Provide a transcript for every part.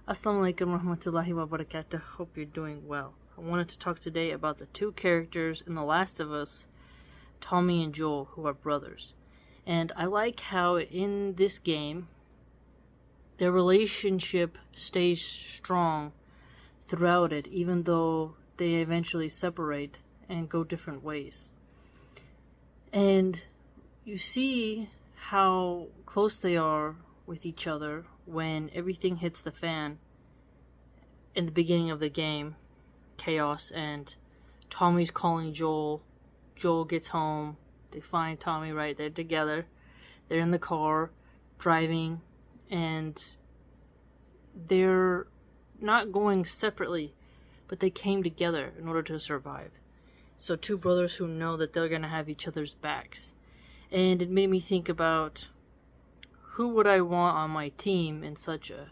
Assalamu alaikum warahmatullahi wabarakatuh. Hope you're doing well. I wanted to talk today about the two characters in The Last of Us, Tommy and Joel, who are brothers. And I like how in this game, their relationship stays strong throughout it, even though they eventually separate and go different ways. And you see how close they are with each other when everything hits the fan in the beginning of the game, chaos, and Tommy's calling Joel. Joel gets home. They find Tommy right there together. They're in the car, driving, and they're not going separately, but they came together in order to survive. So two brothers who know that they're going to have each other's backs. And it made me think about who would I want on my team in such a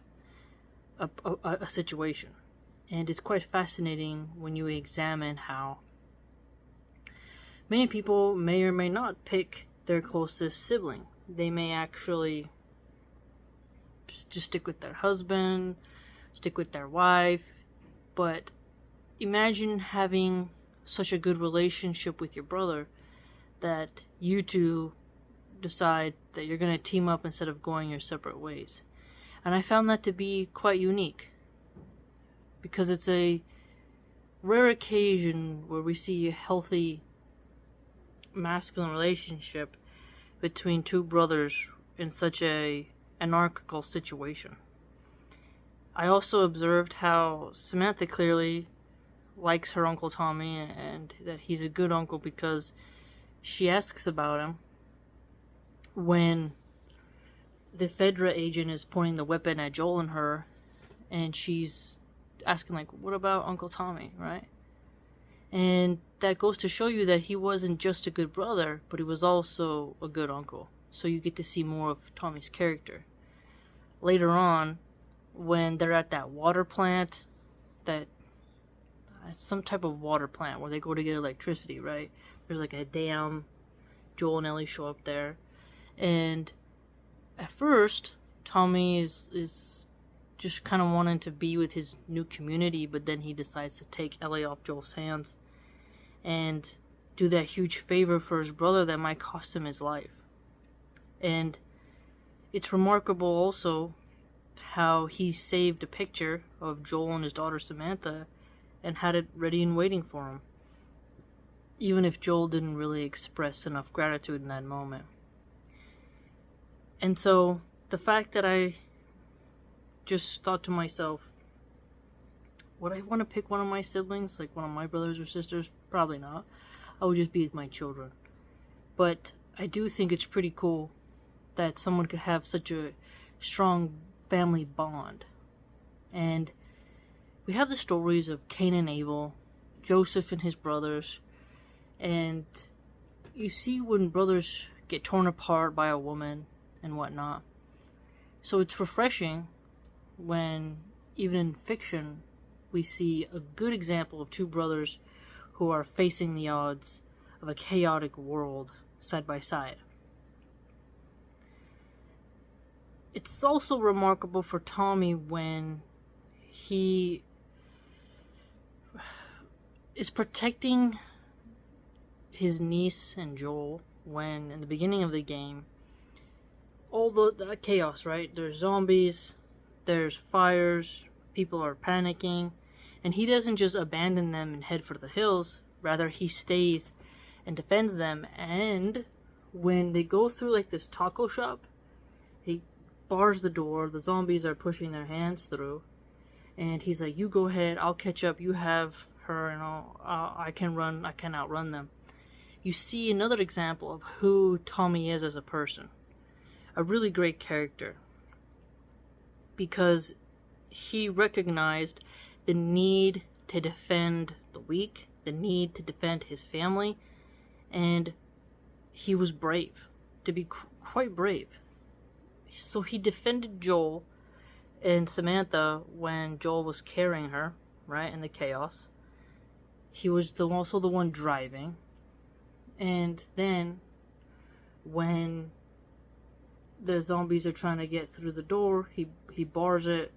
situation. And it's quite fascinating when you examine how many people may or may not pick their closest sibling. They may actually just stick with their husband, stick with their wife, but imagine having such a good relationship with your brother that you two decide that you're going to team up instead of going your separate ways. And I found that to be quite unique, because it's a rare occasion where we see a healthy masculine relationship between two brothers in such a anarchical situation. I also observed how Samantha clearly likes her Uncle Tommy and that he's a good uncle, because she asks about him when the Fedra agent is pointing the weapon at Joel and her, and she's asking, like, what about Uncle Tommy, right? And that goes to show you that he wasn't just a good brother, but he was also a good uncle. So you get to see more of Tommy's character. Later on, when they're at that water plant, that some type of water plant where they go to get electricity, right? There's like a dam. Joel and Ellie show up there. And at first, Tommy is just kind of wanting to be with his new community, but then he decides to take Ellie off Joel's hands and do that huge favor for his brother that might cost him his life. And it's remarkable also how he saved a picture of Joel and his daughter Samantha and had it ready and waiting for him, even if Joel didn't really express enough gratitude in that moment. And so the fact that I just thought to myself, would I want to pick one of my siblings, like one of my brothers or sisters? Probably not. I would just be with my children. But I do think it's pretty cool that someone could have such a strong family bond. And we have the stories of Cain and Abel, Joseph and his brothers, and you see when brothers get torn apart by a woman and whatnot. So it's refreshing when, even in fiction, we see a good example of two brothers who are facing the odds of a chaotic world side by side. It's also remarkable for Tommy when he is protecting his niece and Joel when, in the beginning of the game, all the chaos, right? There's zombies, there's fires, people are panicking, and he doesn't just abandon them and head for the hills. Rather, he stays and defends them. And when they go through like this taco shop, he bars the door. The zombies are pushing their hands through, and he's like, "You go ahead. I'll catch up. You have her, and I can run. I can outrun them." You see another example of who Tommy is as a person. A really great character, because he recognized the need to defend the weak, the need to defend his family, and he was brave, to be quite brave. So he defended Joel and Samantha when Joel was carrying her, right, in the chaos. He was also the one driving. And then when the zombies are trying to get through the door, he bars it,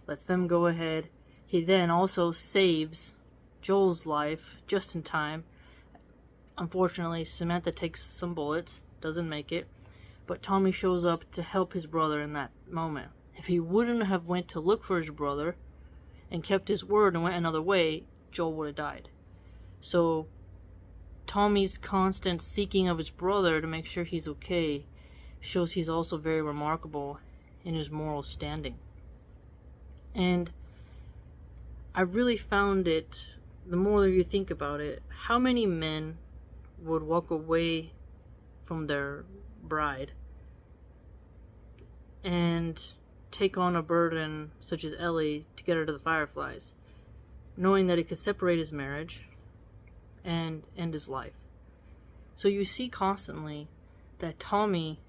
lets them go ahead. He then also saves Joel's life just in time. Unfortunately, Samantha takes some bullets, doesn't make it, but Tommy shows up to help his brother in that moment. If he wouldn't have went to look for his brother and kept his word and went another way, Joel would have died. So Tommy's constant seeking of his brother to make sure he's okay shows he's also very remarkable in his moral standing. And I really found it, the more you think about it, how many men would walk away from their bride and take on a burden such as Ellie to get her to the Fireflies, knowing that it could separate his marriage and end his life. So you see constantly that Tommy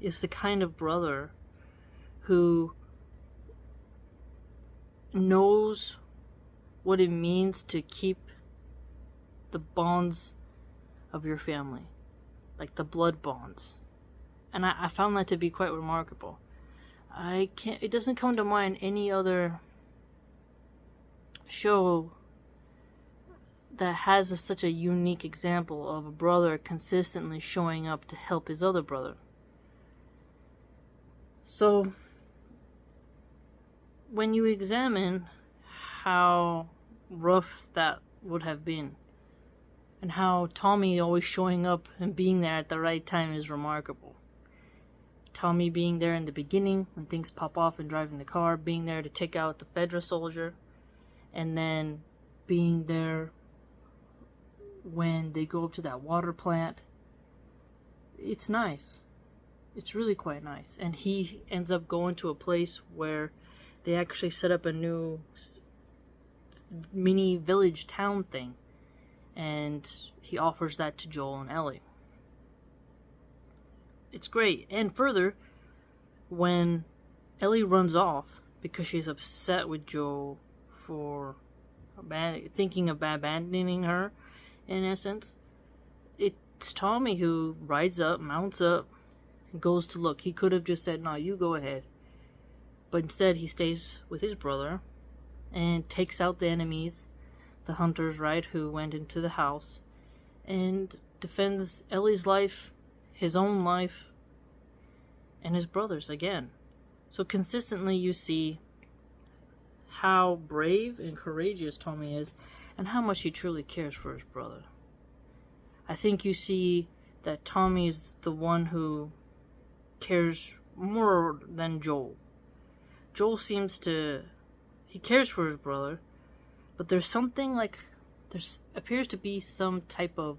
is the kind of brother who knows what it means to keep the bonds of your family, like the blood bonds. And I found that to be quite remarkable. It doesn't come to mind any other show that has such a unique example of a brother consistently showing up to help his other brother. So, when you examine how rough that would have been, and how Tommy always showing up and being there at the right time is remarkable. Tommy being there in the beginning when things pop off and driving the car, being there to take out the Fedra soldier, and then being there when they go up to that water plant. It's nice. It's really quite nice. And he ends up going to a place where they actually set up a new mini village town thing. And he offers that to Joel and Ellie. It's great. And further, when Ellie runs off because she's upset with Joel for thinking of abandoning her, in essence, it's Tommy who rides up, mounts up, and goes to look. He could have just said, "No, you go ahead." But instead, he stays with his brother and takes out the enemies, the hunters, right, who went into the house, and defends Ellie's life, his own life, and his brother's again. So consistently you see how brave and courageous Tommy is and how much he truly cares for his brother. I think you see that Tommy's the one who cares more than Joel. Joel he cares for his brother, but there's something like, there appears to be some type of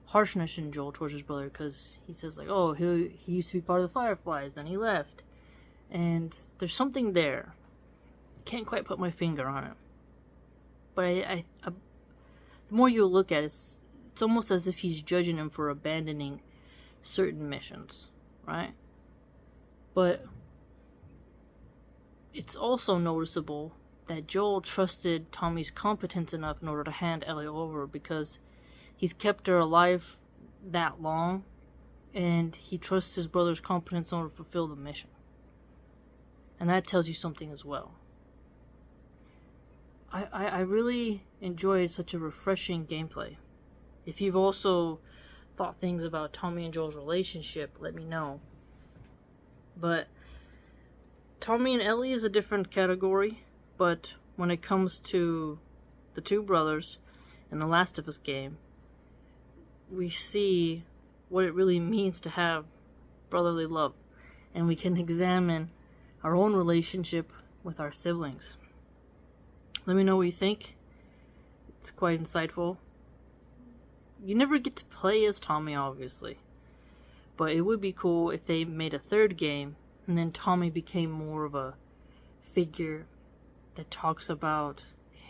harshness in Joel towards his brother, because he says like, oh, he used to be part of the Fireflies, then he left. And there's something there. Can't quite put my finger on it. But the more you look at it, it's almost as if he's judging him for abandoning certain missions, right? But it's also noticeable that Joel trusted Tommy's competence enough in order to hand Ellie over, because he's kept her alive that long, and he trusts his brother's competence in order to fulfill the mission. And that tells you something as well. I really enjoyed such a refreshing gameplay. If you've also thought things about Tommy and Joel's relationship, let me know. But Tommy and Ellie is a different category, but when it comes to the two brothers in the Last of Us game, we see what it really means to have brotherly love, and we can examine our own relationship with our siblings. Let me know what you think. It's quite insightful. You never get to play as Tommy, obviously, but it would be cool if they made a third game and then Tommy became more of a figure that talks about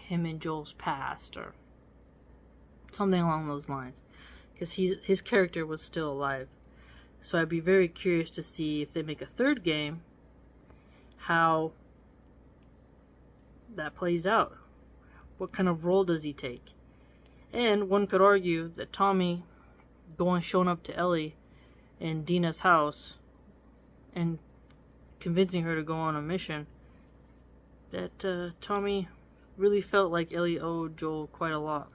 him and Joel's past or something along those lines, because his character was still alive. So I'd be very curious to see, if they make a third game, how that plays out. What kind of role does he take? And one could argue that Tommy showing up to Ellie in Dina's house and convincing her to go on a mission that Tommy really felt like Ellie owed Joel quite a lot.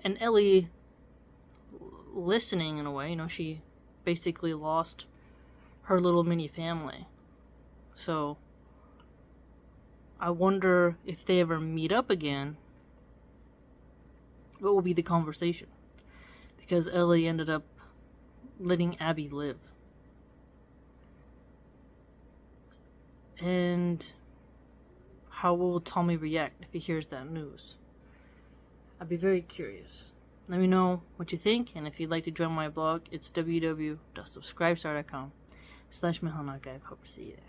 And Ellie, listening in a way, you know, she basically lost her little mini family. So I wonder if they ever meet up again, what will be the conversation? Because Ellie ended up letting Abby live. And how will Tommy react if he hears that news? I'd be very curious. Let me know what you think, and if you'd like to join my blog, it's www.subscribestar.com/Mihanaka. I hope to see you there.